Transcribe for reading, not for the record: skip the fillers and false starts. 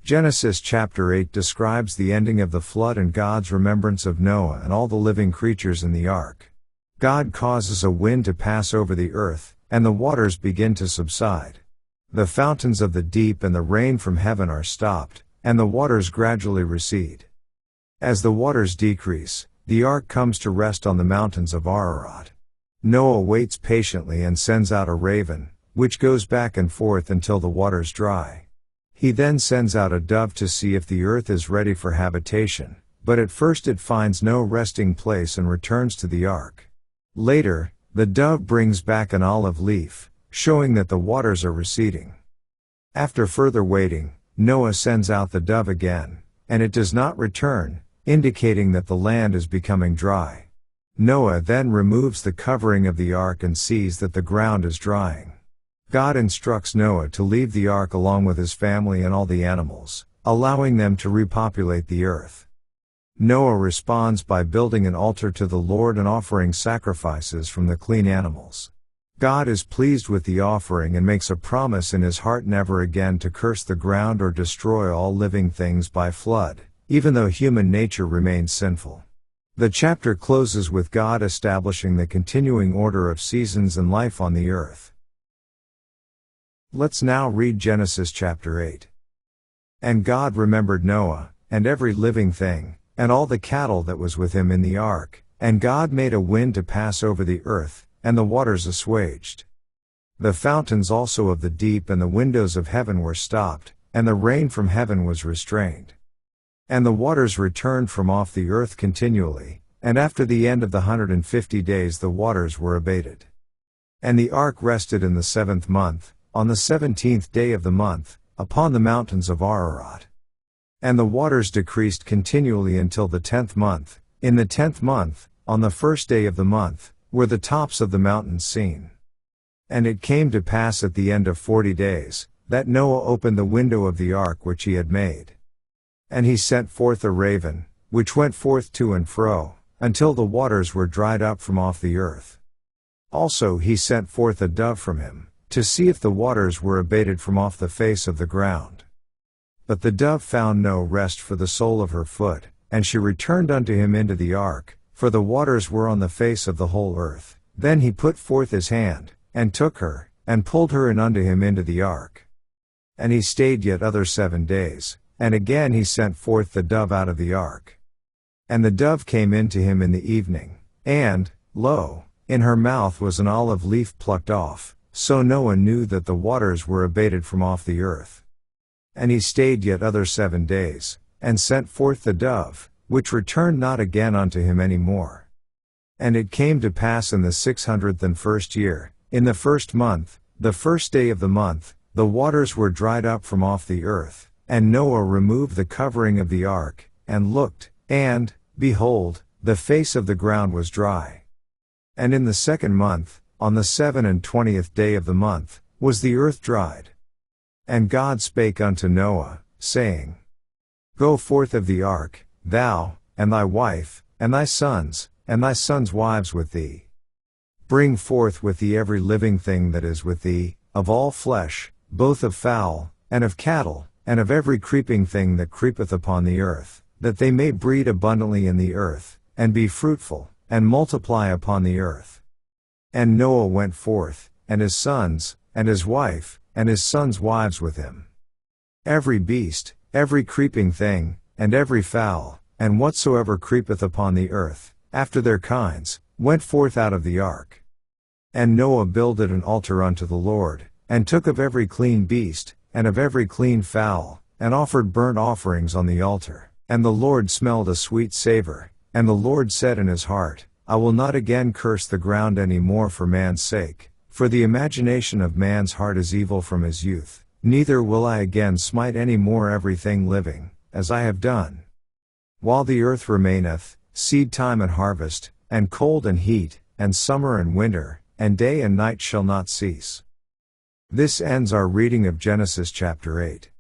Genesis chapter 8 describes the ending of the flood and God's remembrance of Noah and all the living creatures in the ark. God causes a wind to pass over the earth, and the waters begin to subside. The fountains of the deep and the rain from heaven are stopped, and the waters gradually recede. As the waters decrease, the ark comes to rest on the mountains of Ararat. Noah waits patiently and sends out a raven, which goes back and forth until the waters dry. He then sends out a dove to see if the earth is ready for habitation, but at first it finds no resting place and returns to the ark. Later, the dove brings back an olive leaf, showing that the waters are receding. After further waiting, Noah sends out the dove again, and it does not return, indicating that the land is becoming dry. Noah then removes the covering of the ark and sees that the ground is drying. God instructs Noah to leave the ark along with his family and all the animals, allowing them to repopulate the earth. Noah responds by building an altar to the Lord and offering sacrifices from the clean animals. God is pleased with the offering and makes a promise in his heart never again to curse the ground or destroy all living things by flood, even though human nature remains sinful. The chapter closes with God establishing the continuing order of seasons and life on the earth. Let's now read Genesis chapter 8. And God remembered Noah, and every living thing, and all the cattle that was with him in the ark, and God made a wind to pass over the earth, and the waters assuaged. The fountains also of the deep and the windows of heaven were stopped, and the rain from heaven was restrained. And the waters returned from off the earth continually, and after the end of the 150 days the waters were abated. And the ark rested in the 7th month, on the 17th day of the month, upon the mountains of Ararat. And the waters decreased continually until the 10th month. In the 10th month, on the 1st day of the month, were the tops of the mountains seen. And it came to pass at the end of 40 days, that Noah opened the window of the ark which he had made. And he sent forth a raven, which went forth to and fro, until the waters were dried up from off the earth. Also he sent forth a dove from him, to see if the waters were abated from off the face of the ground. But the dove found no rest for the sole of her foot, and she returned unto him into the ark, for the waters were on the face of the whole earth. Then he put forth his hand, and took her, and pulled her in unto him into the ark. And he stayed yet other 7 days, and again he sent forth the dove out of the ark. And the dove came in to him in the evening, and, lo, in her mouth was an olive leaf plucked off. So Noah knew that the waters were abated from off the earth. And he stayed yet other 7 days, and sent forth the dove, which returned not again unto him any more. And it came to pass in the 601st year, in the 1st month, the 1st day of the month, the waters were dried up from off the earth, and Noah removed the covering of the ark, and looked, and, behold, the face of the ground was dry. And in the 2nd month, on the 27th day of the month, was the earth dried. And God spake unto Noah, saying, Go forth of the ark, thou, and thy wife, and thy sons wives with thee. Bring forth with thee every living thing that is with thee, of all flesh, both of fowl, and of cattle, and of every creeping thing that creepeth upon the earth, that they may breed abundantly in the earth, and be fruitful, and multiply upon the earth. And Noah went forth, and his sons, and his wife, and his sons' wives with him. Every beast, every creeping thing, and every fowl, and whatsoever creepeth upon the earth, after their kinds, went forth out of the ark. And Noah builded an altar unto the Lord, and took of every clean beast, and of every clean fowl, and offered burnt offerings on the altar. And the Lord smelled a sweet savor, and the Lord said in his heart, I will not again curse the ground any more for man's sake, for the imagination of man's heart is evil from his youth, neither will I again smite any more everything living, as I have done. While the earth remaineth, seed time and harvest, and cold and heat, and summer and winter, and day and night shall not cease. This ends our reading of Genesis chapter 8.